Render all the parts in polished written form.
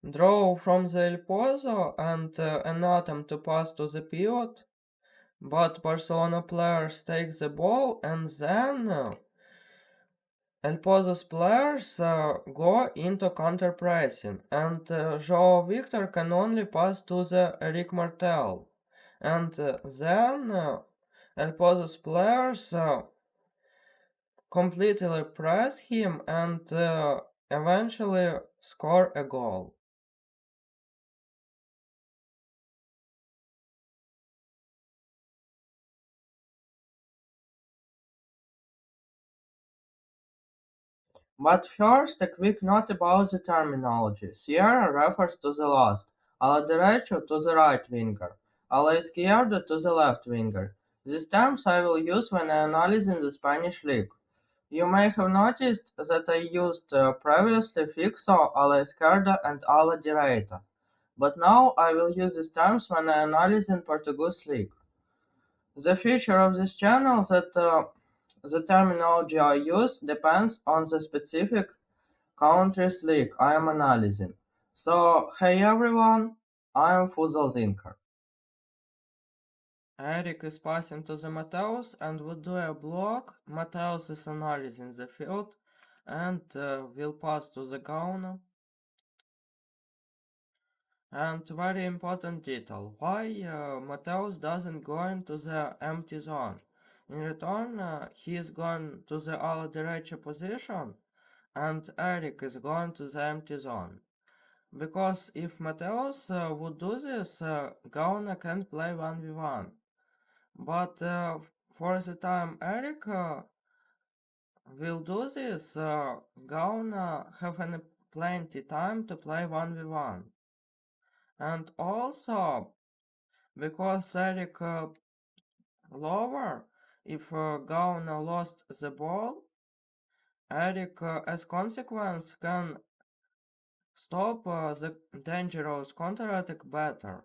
Draw from the El Pozo and an attempt to pass to the pivot, but Barcelona players take the ball and then El Pozo's players go into counterpressing, and Joao Victor can only pass to the Eric Martel. And then El Pozo's players completely press him and eventually score a goal. But first, a quick note about the terminology. Sierra refers to the last, a la derecho to the right winger, a la izquierdo to the left winger. These terms I will use when analyzing the Spanish league. You may have noticed that I used previously fixo, a la izquierda, and a la derecha. But now I will use these terms when analyzing Portuguese league. The feature of this channel that the terminology I use depends on the specific country's league I am analyzing. So, hey everyone, I am Futsal Zinker. Eric is passing to the Mateus and will do a block. Mateus is analyzing the field and will pass to the Gauna. And very important detail, why Mateus doesn't go into the empty zone. In return, he is going to the ala derecha position and Eric is going to the empty zone. Because if Mateus would do this, Gauna can play 1v1. But for the time Eric will do this, Gauna have plenty time to play 1v1. And also, because Eric lower, if Gauna lost the ball, Eric as consequence can stop the dangerous counter-attack better.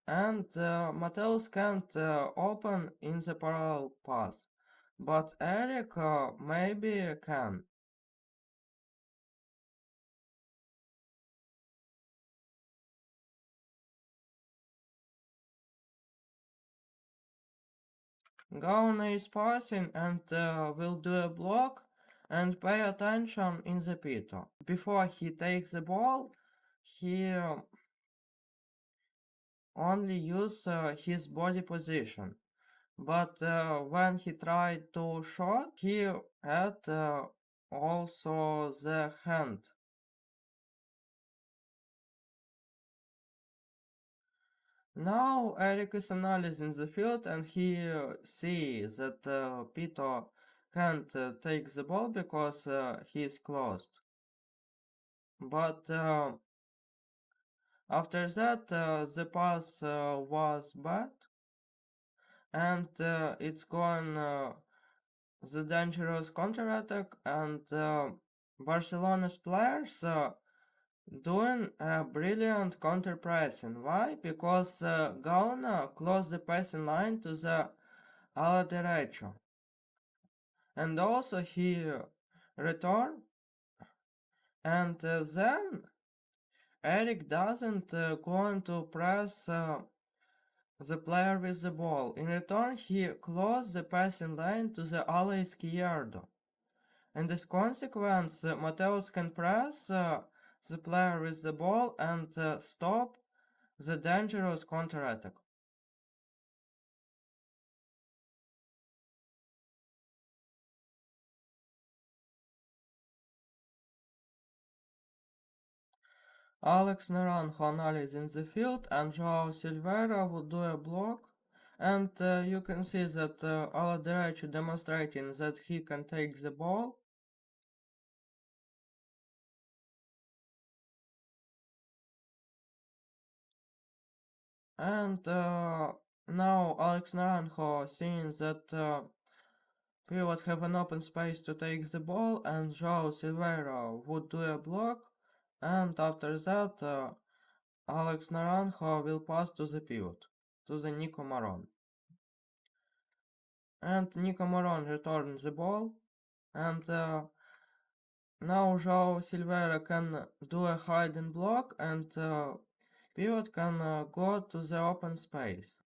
And Mateus can't open in the parallel pass, but Eric maybe can. Gauna is passing and will do a block and pay attention in the pito. Before he takes the ball, he only use his body position. But when he tried to shot, he had also the hand. Now Eric is analyzing the field and he sees that Pito can't take the ball because he is closed. But after that the pass was bad and it's gone the dangerous counter-attack and Barcelona's players doing a brilliant counter-pressing. Why? Because Gauna closed the passing line to the ala derecho. And also he returned and then Eric doesn't going to press the player with the ball. In return he closed the passing line to the ala izquierdo. And as consequence Mateus can press the player with the ball and stop the dangerous counter-attack. Alex Naranjo analyzing the field and Joao Silveira would do a block. And you can see that Aladerecho demonstrating that he can take the ball. And now Alex Naranjo seeing that pivot have an open space to take the ball and Joao Silveira would do a block. And after that Alex Naranjo will pass to the pivot, to the Nico Maron. And Nico Moron returns the ball and Now João Silveira can do a hide and block, and pivot can go to the open space.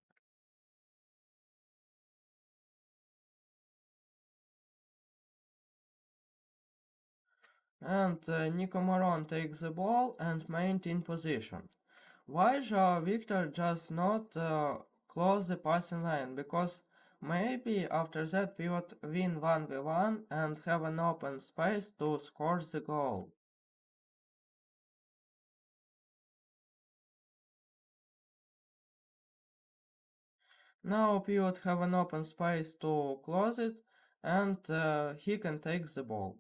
And Nico Moron takes the ball and maintain position. Why João Victor just not close the passing lane? Because maybe after that pivot win 1v1 and have an open space to score the goal. Now pivot have an open space to close it, and he can take the ball.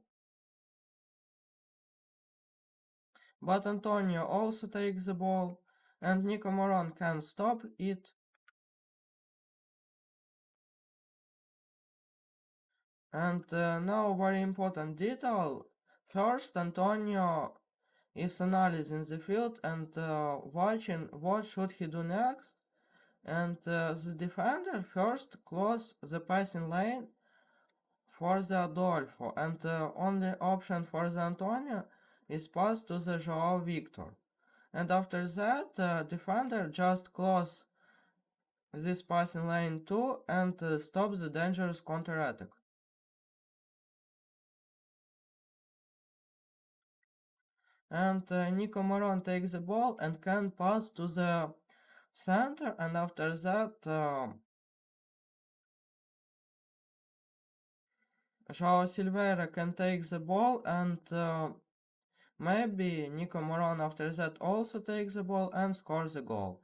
But Antonio also takes the ball, and Nico Moron can stop it. And now very important detail. First, Antonio is analyzing the field and watching what should he do next. And the defender first close the passing lane for the Adolfo, and only option for the Antonio is pass to the Joao Victor. And after that, defender just close this passing lane too and stop the dangerous counter-attack. And Nico Moron takes the ball and can pass to the center, and after that Joao Silveira can take the ball, and maybe Nico Moron after that also takes the ball and scores the goal.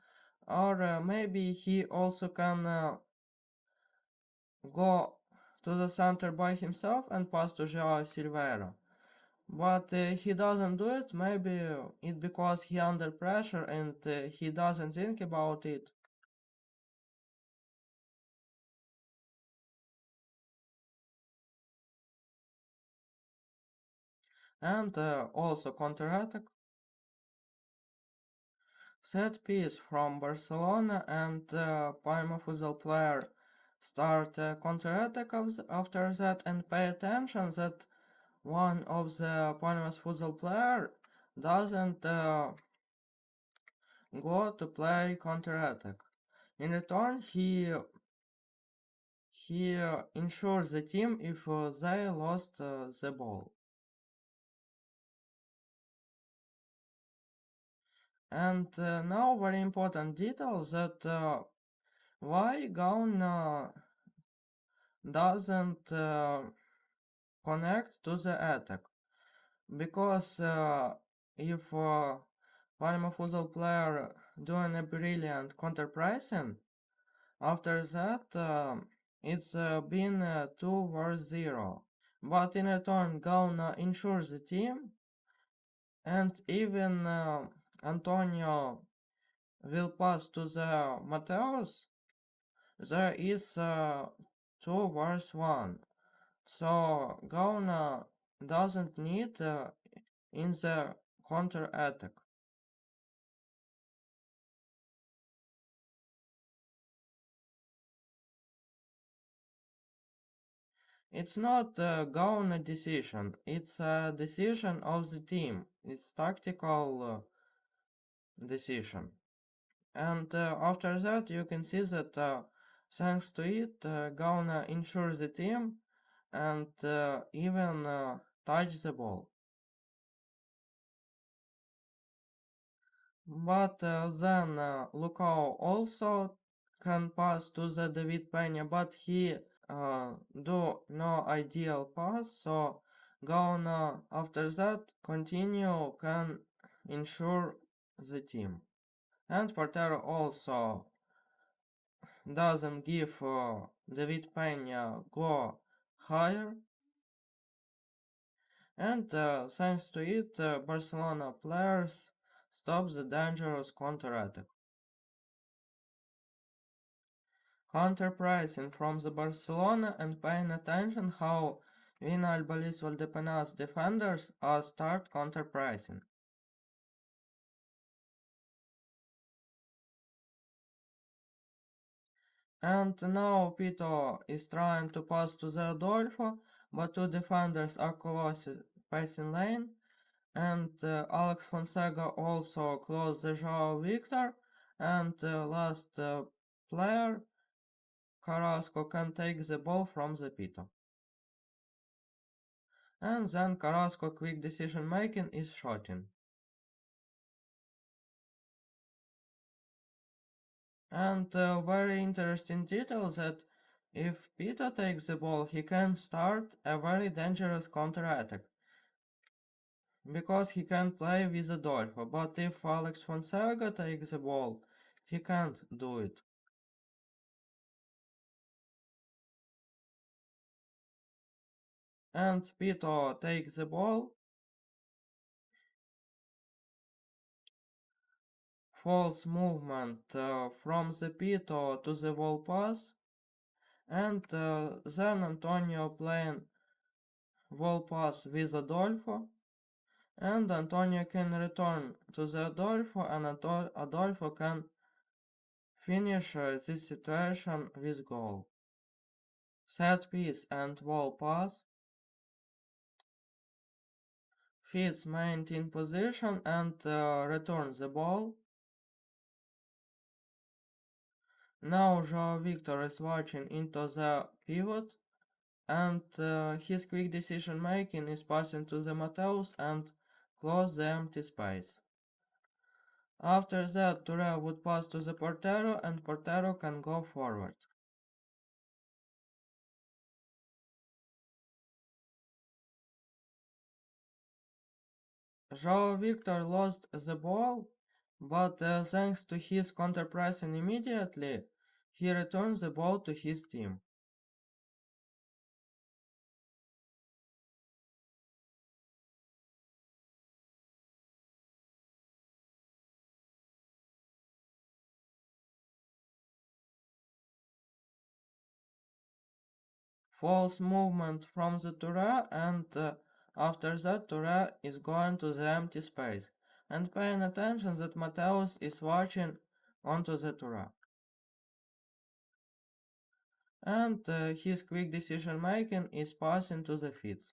Or maybe he also can go to the center by himself and pass to Joao Silveira. But he doesn't do it, maybe it's because he under pressure and he doesn't think about it. And also counter-attack. Set piece from Barcelona, and Palma Futsal player start counter-attack after that, and pay attention that one of the Palma's Futsal player doesn't go to play counter-attack. In return, he ensures the team if they lost the ball. And now very important detail that why Gaun doesn't connect to the attack, because if Palma Futsal player doing a brilliant counterpressing, after that it's been 2 vs 0. But in return, Gauna ensures the team, and even Antonio will pass to the Mateus. There is 2 vs 1. So Gauna doesn't need in the counter attack. It's not a Gauna decision, it's a decision of the team. It's tactical decision. And after that you can see that thanks to it Gauna ensures the team and even touch the ball. But then Lukao also can pass to the David Pena, but he do no ideal pass, so Gauna after that continue can ensure the team. And Portero also doesn't give David Pena go higher, and thanks to it Barcelona players stop the dangerous counter-attack. Counterpressing from the Barcelona and paying attention how Vina Albalis Valdepenas defenders are start counterpressing. And now Pito is trying to pass to the Adolfo, but two defenders are close passing lane, and Alex Fonseca also closed the Joao Victor, and last player, Carrasco, can take the ball from the pito. And then Carrasco quick decision making is shooting. And very interesting detail that if Pito takes the ball, he can start a very dangerous counter-attack because he can play with Adolfo. But if Alex Fonseca takes the ball, he can't do it. And Pito takes the ball, false movement from the Pito to the wall pass, and then Antonio playing wall pass with Adolfo, and Antonio can return to the Adolfo, and Adolfo can finish this situation with goal. Set piece and wall pass. Fits maintain position and returns the ball. Now Joao Victor is watching into the pivot, and his quick decision making is passing to the Mateus and close the empty space. After that, Touré would pass to the Portero, and Portero can go forward. Joao Victor lost the ball, but thanks to his counter-pressing immediately, he returns the ball to his team. False movement from the Touré, and after that Touré is going to the empty space, and paying attention that Mateus is watching onto the Touré. And his quick decision making is passing to the feet.